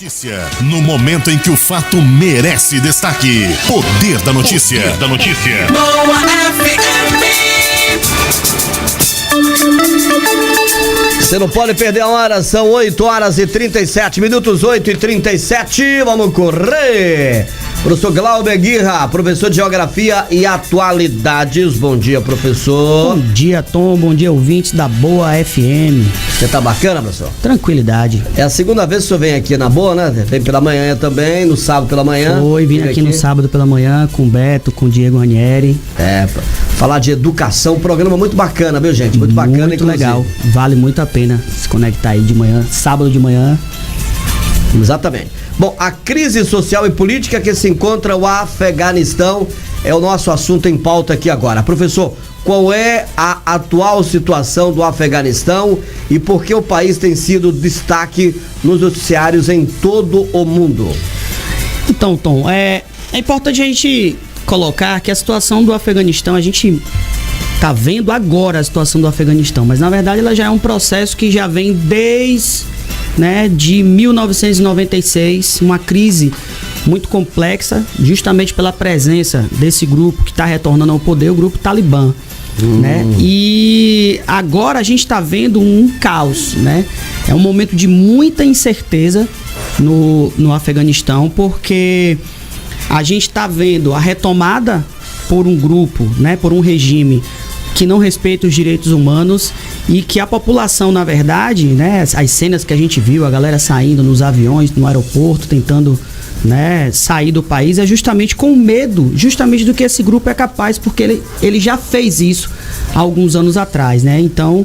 Notícia. No momento em que o fato merece destaque. Poder da notícia. Poder da notícia. Boa FM. Você não pode perder a hora, são 8h37, 8h37, vamos correr! Professor Glauber Guirra, professor de Geografia e Atualidades. Bom dia, professor. Bom dia, Tom. Bom dia, ouvintes da Boa FM. Você tá bacana, professor? Tranquilidade. É a segunda vez que o senhor vem aqui na Boa, né? Vem pela manhã também, no sábado pela manhã. Vim aqui no sábado pela manhã com o Beto, com o Diego Ranieri. Falar de educação, um programa muito bacana, viu, gente? Muito bacana, muito legal. Vale muito a pena se conectar aí de manhã, sábado de manhã. Exatamente. Bom, a crise social e política que se encontra o Afeganistão é o nosso assunto em pauta aqui agora. Professor, qual é a atual situação do Afeganistão e por que o país tem sido destaque nos noticiários em todo o mundo? Então, Tom, é importante a gente colocar que a situação do Afeganistão, a gente tá vendo agora a situação do Afeganistão, mas na verdade ela já é um processo que já vem desde de 1996, uma crise muito complexa, justamente pela presença desse grupo que está retornando ao poder, o grupo Talibã. E agora a gente está vendo um caos, É um momento de muita incerteza no Afeganistão, porque a gente está vendo a retomada por um grupo, por um regime que não respeita os direitos humanos e que a população, na verdade, as cenas que a gente viu, a galera saindo nos aviões, no aeroporto, tentando sair do país, é justamente com medo, justamente do que esse grupo é capaz, porque ele já fez isso há alguns anos atrás, Então,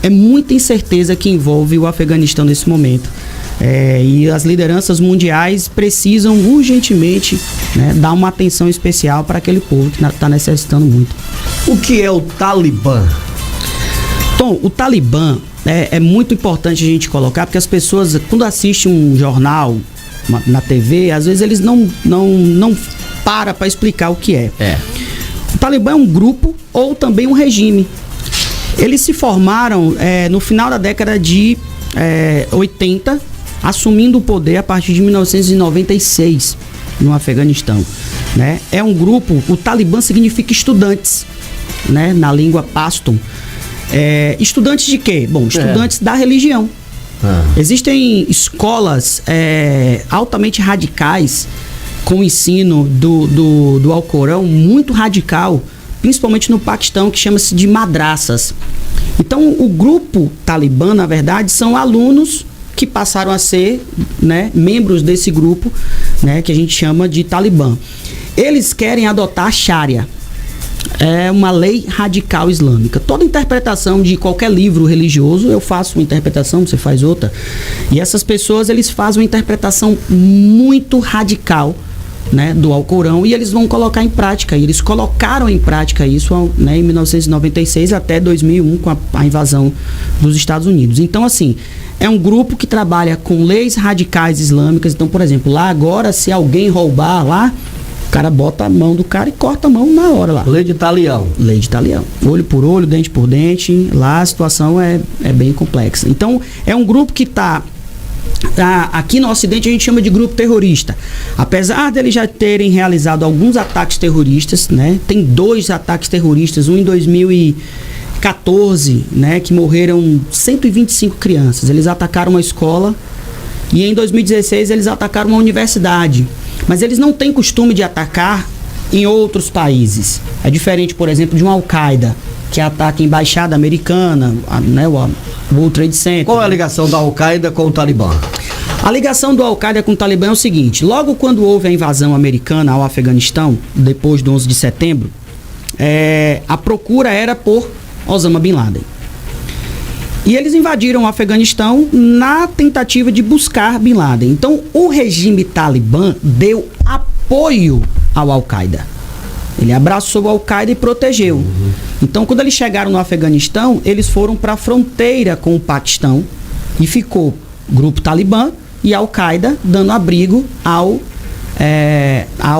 é muita incerteza que envolve o Afeganistão nesse momento. E as lideranças mundiais precisam urgentemente dar uma atenção especial para aquele povo que está necessitando muito. O que é o Talibã? Tom, o Talibã é muito importante a gente colocar, porque as pessoas, quando assistem um jornal na TV, às vezes eles não param para explicar o que é. O Talibã é um grupo ou também um regime. Eles se formaram no final da década de 80, assumindo o poder a partir de 1996 no Afeganistão. É um grupo, o Talibã significa estudantes, na língua pashtun. Estudantes de quê? Bom, estudantes da religião. Existem escolas altamente radicais com o ensino do Alcorão muito radical, principalmente no Paquistão, que chama-se de madraças. Então, o grupo Talibã, na verdade, são alunos que passaram a ser membros desse grupo, que a gente chama de Talibã. Eles querem adotar a Sharia. É uma lei radical islâmica. Toda interpretação de qualquer livro religioso, eu faço uma interpretação, você faz outra. E essas pessoas, eles fazem uma interpretação muito radical do Alcorão, e eles vão colocar em prática. E eles colocaram em prática isso em 1996 até 2001, com a invasão dos Estados Unidos. Então, assim, é um grupo que trabalha com leis radicais islâmicas. Então, por exemplo, lá agora, se alguém roubar lá, o cara bota a mão do cara e corta a mão na hora lá. Lei de talião. Lei de talião. Olho por olho, dente por dente. Lá a situação é bem complexa. Então, é um grupo que está... Aqui no Ocidente a gente chama de grupo terrorista. Apesar deles já terem realizado alguns ataques terroristas, tem 2 ataques terroristas, um em 2014, que morreram 125 crianças. Eles atacaram uma escola, e em 2016 eles atacaram uma universidade. Mas eles não têm costume de atacar em outros países. É diferente, por exemplo, de uma Al-Qaeda, que ataca a embaixada americana, o World Trade Center. Qual é a ligação da Al-Qaeda com o Talibã? A ligação do Al-Qaeda com o Talibã é o seguinte: logo quando houve a invasão americana ao Afeganistão, depois do 11 de setembro, a procura era por Osama Bin Laden. E eles invadiram o Afeganistão na tentativa de buscar Bin Laden. Então, o regime Talibã deu apoio ao Al-Qaeda. Ele abraçou o Al-Qaeda e protegeu. Então, quando eles chegaram no Afeganistão, eles foram para a fronteira com o Paquistão e ficou o grupo Talibã e Al-Qaeda dando abrigo a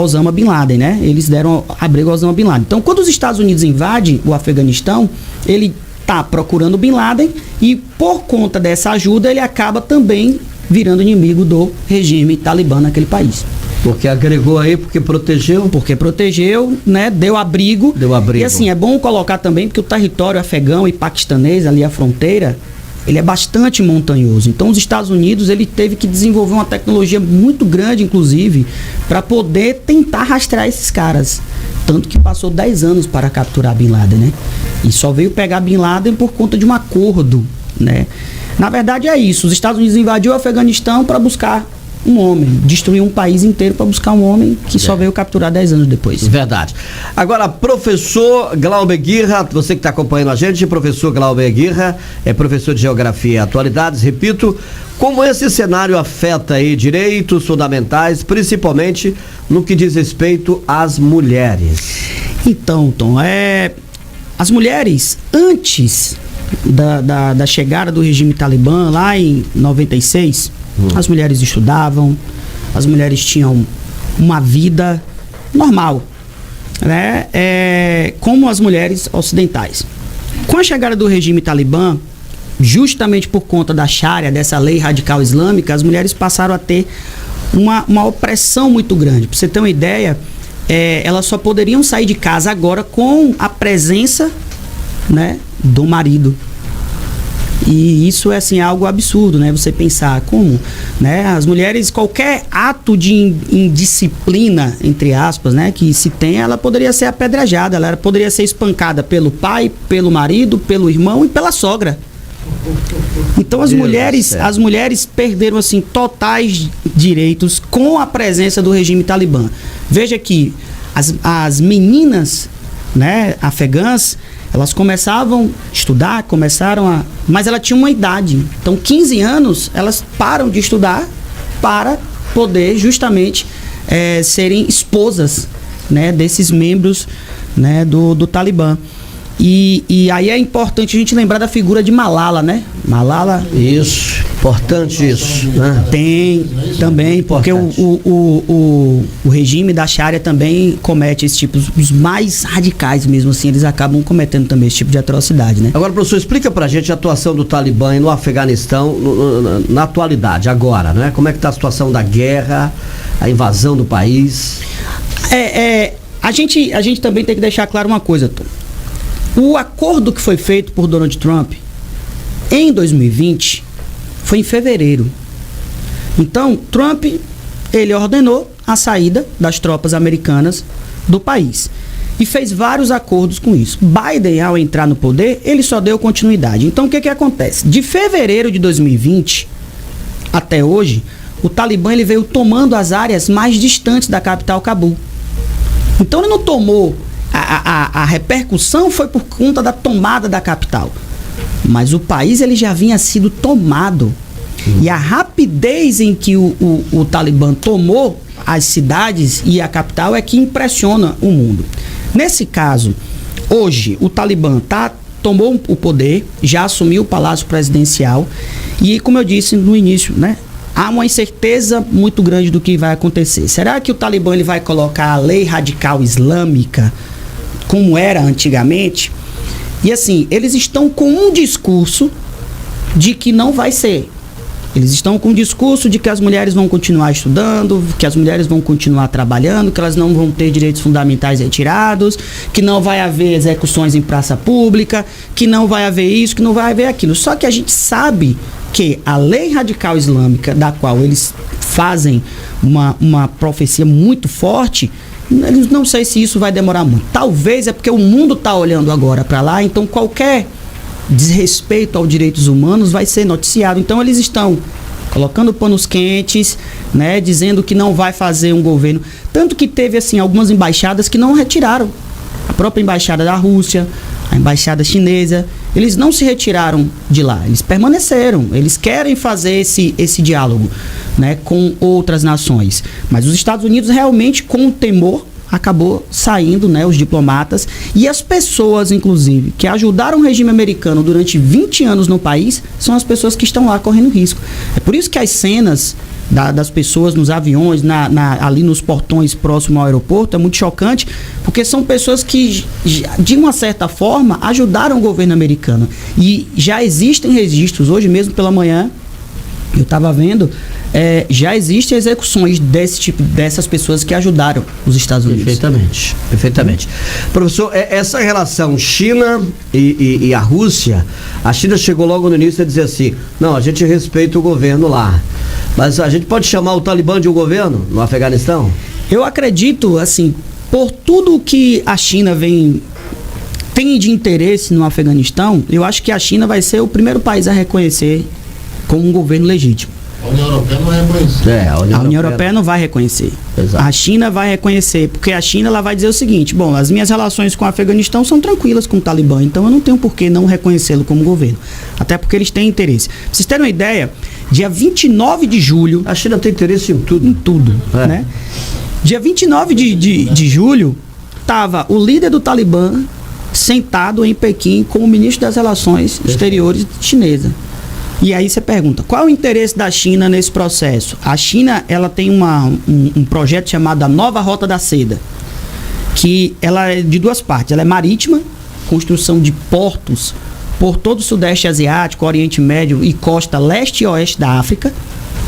Osama Bin Laden, Eles deram abrigo a Osama Bin Laden. Então, quando os Estados Unidos invadem o Afeganistão, ele está procurando Bin Laden e, por conta dessa ajuda, ele acaba também virando inimigo do regime talibã naquele país. Porque agregou aí, porque protegeu. Porque protegeu, né? Deu abrigo. E assim, é bom colocar também porque o território afegão e paquistanês, ali a fronteira, ele é bastante montanhoso. Então os Estados Unidos, ele teve que desenvolver uma tecnologia muito grande, inclusive, para poder tentar rastrear esses caras. Tanto que passou 10 anos para capturar Bin Laden, né? E só veio pegar Bin Laden por conta de um acordo, né? Na verdade é isso, os Estados Unidos invadiu o Afeganistão para buscar um homem, destruir um país inteiro para buscar um homem que só veio capturar 10 anos depois. Verdade. Agora, professor Glauber Guirra, você que está acompanhando a gente, professor Glauber Guirra, é professor de Geografia e Atualidades, repito, como esse cenário afeta aí direitos fundamentais, principalmente no que diz respeito às mulheres? Então, Tom, as mulheres, antes da chegada do regime talibã, lá em 96, as mulheres estudavam, as mulheres tinham uma vida normal, né? Como as mulheres ocidentais. Com a chegada do regime talibã, justamente por conta da Sharia, dessa lei radical islâmica, as mulheres passaram a ter uma opressão muito grande. Para você ter uma ideia, elas só poderiam sair de casa agora com a presença, né, do marido. E isso é assim, algo absurdo, né? Você pensar como, né? As mulheres, qualquer ato de indisciplina, entre aspas, né? Que se tem, ela poderia ser apedrejada, ela poderia ser espancada pelo pai, pelo marido, pelo irmão e pela sogra. Então as mulheres perderam assim totais direitos com a presença do regime talibã. Veja que as meninas, né, afegãs, elas começavam a estudar, mas ela tinha uma idade. Então, 15 anos, elas param de estudar para poder justamente serem esposas, né, desses membros, né, do Talibã. E aí é importante a gente lembrar da figura de Malala, né? Malala. Isso, importante isso. Né? Tem também, porque o regime da Sharia também comete esse tipo, os mais radicais mesmo assim, eles acabam cometendo também esse tipo de atrocidade, né? Agora, professor, explica pra gente a atuação do Talibã no Afeganistão na atualidade, agora, né? Como é que tá a situação da guerra, a invasão do país? A gente também tem que deixar claro uma coisa, Tom. O acordo que foi feito por Donald Trump em 2020 foi em fevereiro. Então, Trump, ele ordenou a saída das tropas americanas do país e fez vários acordos com isso. Biden, ao entrar no poder, ele só deu continuidade. Então, o que acontece? De fevereiro de 2020 até hoje, o Talibã ele veio tomando as áreas mais distantes da capital Cabul. Então, ele não tomou... A repercussão foi por conta da tomada da capital. Mas o país ele já vinha sido tomado. E a rapidez em que o Talibã tomou as cidades e a capital é que impressiona o mundo. Nesse caso, hoje, o Talibã tomou o poder, já assumiu o Palácio Presidencial e, como eu disse no início, né? Há uma incerteza muito grande do que vai acontecer. Será que o Talibã ele vai colocar a lei radical islâmica como era antigamente? E assim, eles estão com um discurso de que não vai ser. Eles estão com um discurso de que as mulheres vão continuar estudando, que as mulheres vão continuar trabalhando, que elas não vão ter direitos fundamentais retirados, que não vai haver execuções em praça pública, que não vai haver isso, que não vai haver aquilo. Só que a gente sabe que a lei radical islâmica, da qual eles fazem uma profecia muito forte, não sei se isso vai demorar muito. Talvez é porque o mundo está olhando agora para lá, então qualquer desrespeito aos direitos humanos vai ser noticiado. Então eles estão colocando panos quentes, né, dizendo que não vai fazer um governo. Tanto que teve assim algumas embaixadas que não retiraram. A própria embaixada da Rússia, a embaixada chinesa, eles não se retiraram de lá, eles permaneceram, eles querem fazer esse diálogo, né, com outras nações. Mas os Estados Unidos realmente, com o temor, acabou saindo, né, os diplomatas e as pessoas, inclusive, que ajudaram o regime americano durante 20 anos no país, são as pessoas que estão lá correndo risco. É por isso que as cenas das pessoas nos aviões, ali nos portões próximo ao aeroporto, é muito chocante, porque são pessoas que, de uma certa forma, ajudaram o governo americano. E já existem registros, hoje mesmo pela manhã, eu estava vendo, já existem execuções desse tipo, dessas pessoas que ajudaram os Estados Unidos. Perfeitamente. Professor, essa relação China e a Rússia, a China chegou logo no início a dizer assim, não, a gente respeita o governo lá, mas a gente pode chamar o Talibã de um governo no Afeganistão? Eu acredito, assim, por tudo que a China tem de interesse no Afeganistão, eu acho que a China vai ser o primeiro país a reconhecer como um governo legítimo. A União Europeia não vai reconhecer. A União Europeia não vai reconhecer. Exato. A China vai reconhecer, porque a China ela vai dizer o seguinte, bom, as minhas relações com o Afeganistão são tranquilas com o Talibã, então eu não tenho por que não reconhecê-lo como governo. Até porque eles têm interesse. Pra vocês terem uma ideia, dia 29 de julho... A China tem interesse em tudo. Em tudo, né? Dia 29 de julho, estava o líder do Talibã sentado em Pequim com o ministro das Relações Exteriores chinesa. E aí você pergunta, qual é o interesse da China nesse processo? A China, ela tem um projeto chamado a Nova Rota da Seda, que ela é de duas partes. Ela é marítima, construção de portos por todo o Sudeste Asiático, Oriente Médio e costa leste e oeste da África,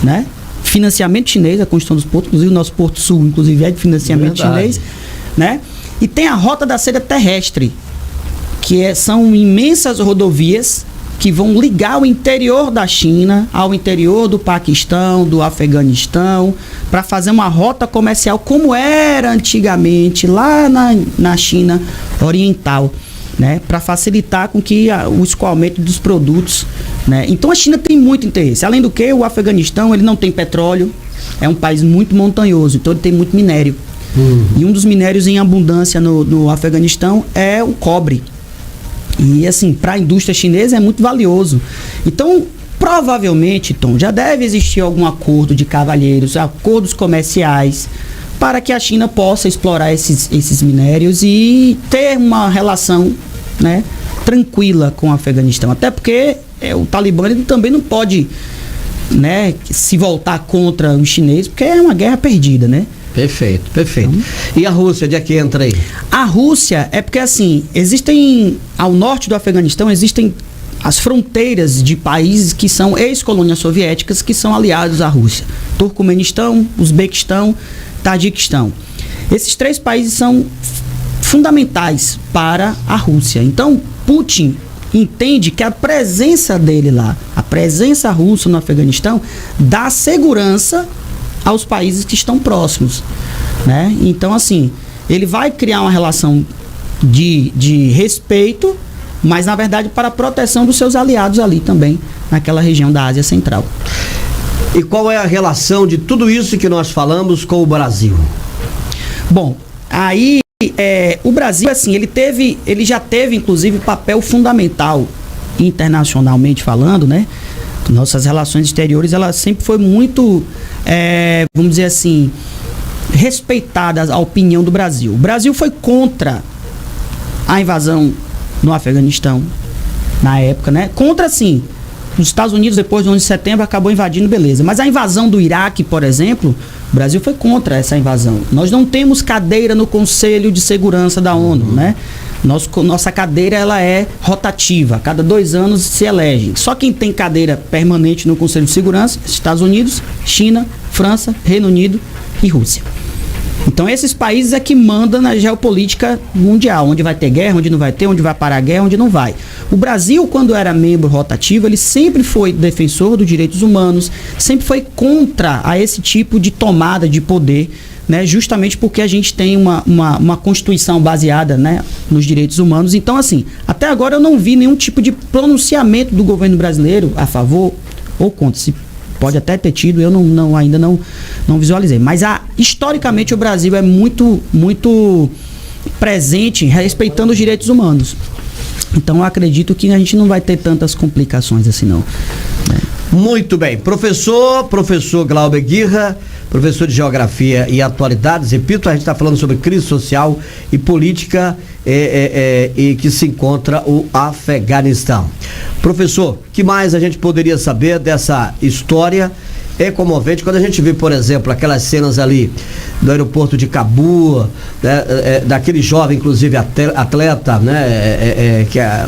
né? Financiamento chinês, a construção dos portos, inclusive o nosso Porto Sul, inclusive é de financiamento chinês, né? E tem a Rota da Seda terrestre, que são imensas rodovias que vão ligar o interior da China ao interior do Paquistão, do Afeganistão, para fazer uma rota comercial como era antigamente lá na China Oriental, né? Para facilitar com que o escoamento dos produtos, né? Então a China tem muito interesse. Além do que, o Afeganistão ele não tem petróleo, é um país muito montanhoso, então ele tem muito minério. E um dos minérios em abundância no Afeganistão é o cobre. E assim, para a indústria chinesa é muito valioso. Então, provavelmente, Tom, já deve existir algum acordo de cavalheiros, acordos comerciais, para que a China possa explorar esses minérios e ter uma relação, né, tranquila com o Afeganistão. Até porque o Talibã ele também não pode, né, se voltar contra os chineses, porque é uma guerra perdida, né? Perfeito. E a Rússia, onde é que entra aí? A Rússia é porque, assim, ao norte do Afeganistão, existem as fronteiras de países que são ex-colônias soviéticas, que são aliados à Rússia. Turcomenistão, Uzbequistão, Tajiquistão. Esses três países são fundamentais para a Rússia. Então, Putin entende que a presença dele lá, a presença russa no Afeganistão, dá segurança aos países que estão próximos, né? Então, assim, ele vai criar uma relação de respeito, mas, na verdade, para a proteção dos seus aliados ali também, naquela região da Ásia Central. E qual é a relação de tudo isso que nós falamos com o Brasil? Bom, aí o Brasil, assim, ele já teve, inclusive, papel fundamental, internacionalmente falando, né? Nossas relações exteriores, ela sempre foi muito, vamos dizer assim, respeitada a opinião do Brasil. O Brasil foi contra a invasão no Afeganistão, na época, né? Contra, sim, os Estados Unidos, depois do 11 de setembro, acabou invadindo, beleza. Mas a invasão do Iraque, por exemplo, o Brasil foi contra essa invasão. Nós não temos cadeira no Conselho de Segurança da ONU, né? Nossa cadeira ela é rotativa, a cada 2 anos se elege. Só quem tem cadeira permanente no Conselho de Segurança, Estados Unidos, China, França, Reino Unido e Rússia. Então esses países é que mandam na geopolítica mundial, onde vai ter guerra, onde não vai ter, onde vai parar a guerra, onde não vai. O Brasil, quando era membro rotativo, ele sempre foi defensor dos direitos humanos, sempre foi contra a esse tipo de tomada de poder, né, justamente porque a gente tem uma Constituição baseada, né, nos direitos humanos. Então, assim, até agora eu não vi nenhum tipo de pronunciamento do governo brasileiro a favor ou contra. Se pode até ter tido, eu ainda não visualizei. Mas historicamente o Brasil é muito presente respeitando os direitos humanos. Então eu acredito que a gente não vai ter tantas complicações assim, não. Muito bem. Professor Glauber Guirra, professor de Geografia e Atualidades. Repito, a gente está falando sobre crise social e política e que se encontra o Afeganistão. Professor, o que mais a gente poderia saber dessa história é comovente quando a gente vê, por exemplo, aquelas cenas ali do aeroporto de Cabul, né, daquele jovem, inclusive atleta, né, que é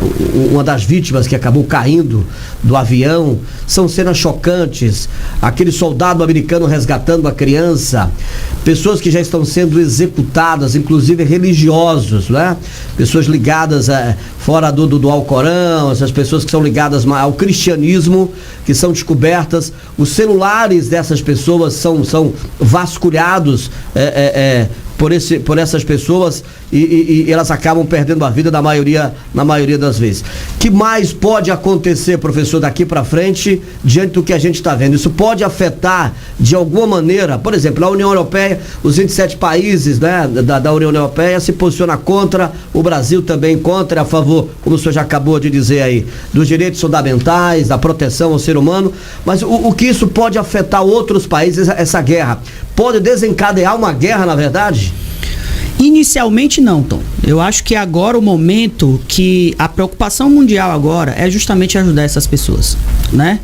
uma das vítimas que acabou caindo do avião. São cenas chocantes. Aquele soldado americano resgatando a criança, pessoas que já estão sendo executadas, inclusive religiosos, né? Pessoas ligadas fora do Alcorão, essas pessoas que são ligadas ao cristianismo, que são descobertas. Os celulares dessas pessoas são vasculhados por essas pessoas e elas acabam perdendo a vida na maioria das vezes. Que mais pode acontecer, professor, daqui para frente, diante do que a gente está vendo? Isso pode afetar de alguma maneira, por exemplo, a União Europeia, os 27 países, né, da União Europeia se posiciona contra, o Brasil também contra, a favor, como o senhor já acabou de dizer aí, dos direitos fundamentais, da proteção ao ser humano, mas o que isso pode afetar outros países, essa guerra? Pode desencadear uma guerra, na verdade? Inicialmente não, Tom. Eu acho que agora o momento que a preocupação mundial agora é justamente ajudar essas pessoas, né?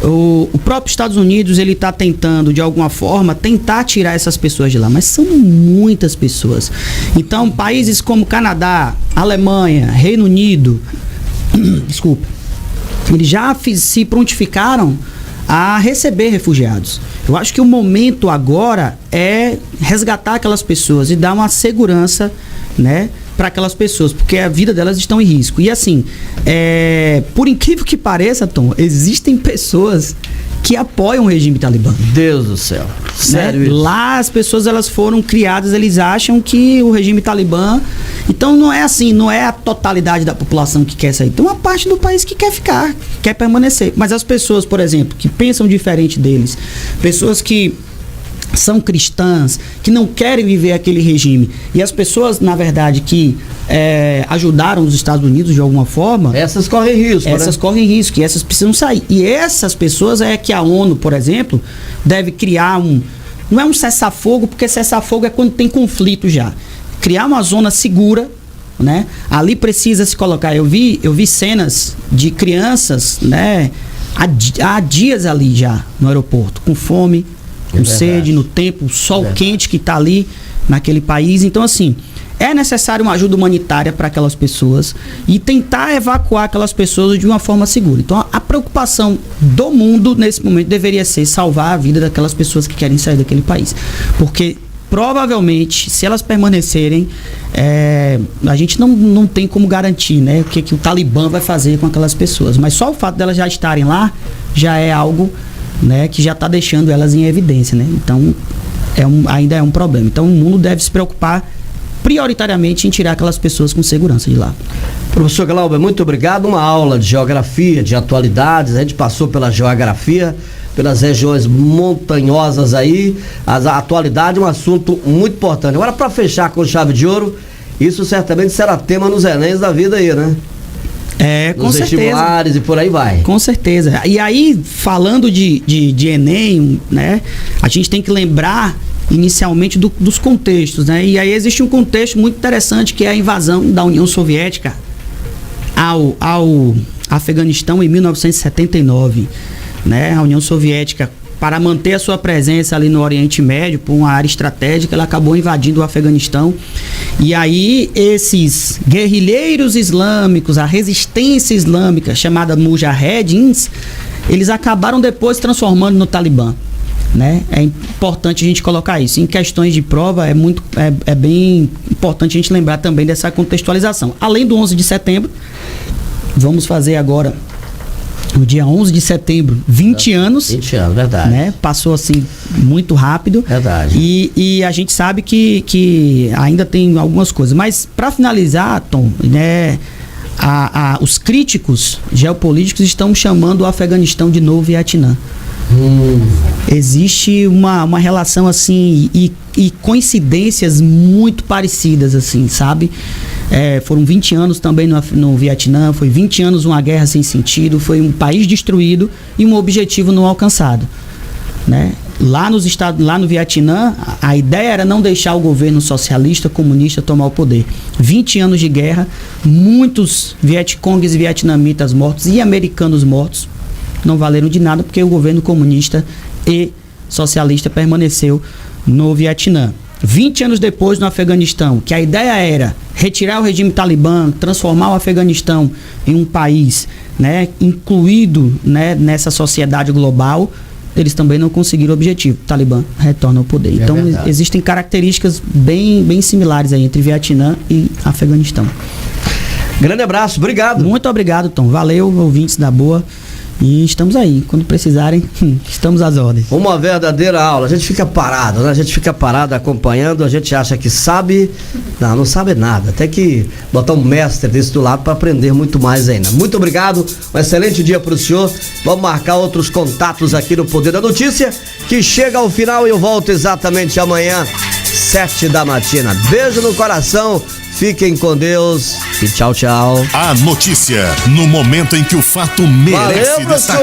O próprio Estados Unidos, ele está tentando, de alguma forma, tentar tirar essas pessoas de lá, mas são muitas pessoas. Então, países como Canadá, Alemanha, Reino Unido, desculpa, eles já se prontificaram a receber refugiados. Eu acho que o momento agora é resgatar aquelas pessoas e dar uma segurança, né, para aquelas pessoas, porque a vida delas está em risco. E assim, por incrível que pareça, Tom, existem pessoas que apoiam o regime talibã. Deus do céu. Sério, né? Lá as pessoas, elas foram criadas, eles acham que o regime talibã... Então não é assim, não é a totalidade da população que quer sair. Tem uma parte do país que quer ficar, quer permanecer. Mas as pessoas, por exemplo, que pensam diferente deles, pessoas que são cristãs, que não querem viver aquele regime, e as pessoas, na verdade, que ajudaram os Estados Unidos de alguma forma, essas correm risco, essas correm risco, e essas precisam sair. E essas pessoas é que a ONU, por exemplo, deve criar não é um cessar-fogo, porque cessar-fogo é quando tem conflito já. Criar uma zona segura, né? Ali precisa se colocar. Eu vi cenas de crianças, né, há dias ali já no aeroporto, com fome, com sede, no tempo, sol quente que está ali naquele país. Então, assim, é necessário uma ajuda humanitária para aquelas pessoas e tentar evacuar aquelas pessoas de uma forma segura. Então, a preocupação do mundo nesse momento deveria ser salvar a vida daquelas pessoas que querem sair daquele país. Porque provavelmente, se elas permanecerem, a gente não tem como garantir, né, o que o Talibã vai fazer com aquelas pessoas. Mas só o fato delas já estarem lá já é algo, né, que já está deixando elas em evidência, né? Então, ainda é um problema. Então, o mundo deve se preocupar prioritariamente em tirar aquelas pessoas com segurança de lá. Professor Glauber, muito obrigado. Uma aula de geografia, de atualidades. A gente passou pela geografia, pelas regiões montanhosas aí. A atualidade é um assunto muito importante. Agora, para fechar com chave de ouro, isso certamente será tema nos Enems da vida aí, né? Com nos certeza. Vestibulares e por aí vai. Com certeza. E aí, falando de Enem, né, a gente tem que lembrar inicialmente dos contextos, né? E aí existe um contexto muito interessante, que é a invasão da União Soviética ao Afeganistão em 1979, né? A União Soviética, para manter a sua presença ali no Oriente Médio, por uma área estratégica, ela acabou invadindo o Afeganistão. E aí esses guerrilheiros islâmicos, a resistência islâmica chamada Mujahedins, eles acabaram depois se transformando no Talibã, né? É importante a gente colocar isso. Em questões de prova, é bem importante a gente lembrar também dessa contextualização. Além do 11 de setembro, vamos fazer agora, no dia 11 de setembro, 20 anos. 20 anos, verdade. Né? Passou assim muito rápido. Verdade. E a gente sabe que ainda tem algumas coisas. Mas, para finalizar, Tom, né, os críticos geopolíticos estão chamando o Afeganistão de novo Vietnã. Existe uma relação assim e coincidências muito parecidas, assim, sabe? Foram 20 anos também no Vietnã, foi 20 anos uma guerra sem sentido, foi um país destruído e um objetivo não alcançado, né? Lá no Vietnã, a ideia era não deixar o governo socialista, comunista tomar o poder. 20 anos de guerra, muitos vietcongues e vietnamitas mortos e americanos mortos, não valeram de nada porque o governo comunista e socialista permaneceu no Vietnã. 20 anos depois, no Afeganistão, que a ideia era retirar o regime talibã, transformar o Afeganistão em um país, né, incluído, né, nessa sociedade global, eles também não conseguiram o objetivo. O Talibã retorna ao poder. Então, existem características bem similares aí entre Vietnã e Afeganistão. Grande abraço, obrigado. Muito obrigado, Tom. Valeu, ouvintes da Boa. E estamos aí. Quando precisarem, estamos às ordens. Uma verdadeira aula. A gente fica parado, né? A gente fica parado acompanhando, a gente acha que sabe. Não sabe nada. Tem que botar um mestre desse do lado para aprender muito mais ainda. Muito obrigado. Um excelente dia para o senhor. Vamos marcar outros contatos aqui no Poder da Notícia, que chega ao final e eu volto exatamente amanhã, 7 da matina. Beijo no coração. Fiquem com Deus e tchau, tchau. A notícia, no momento em que o fato merece destaque.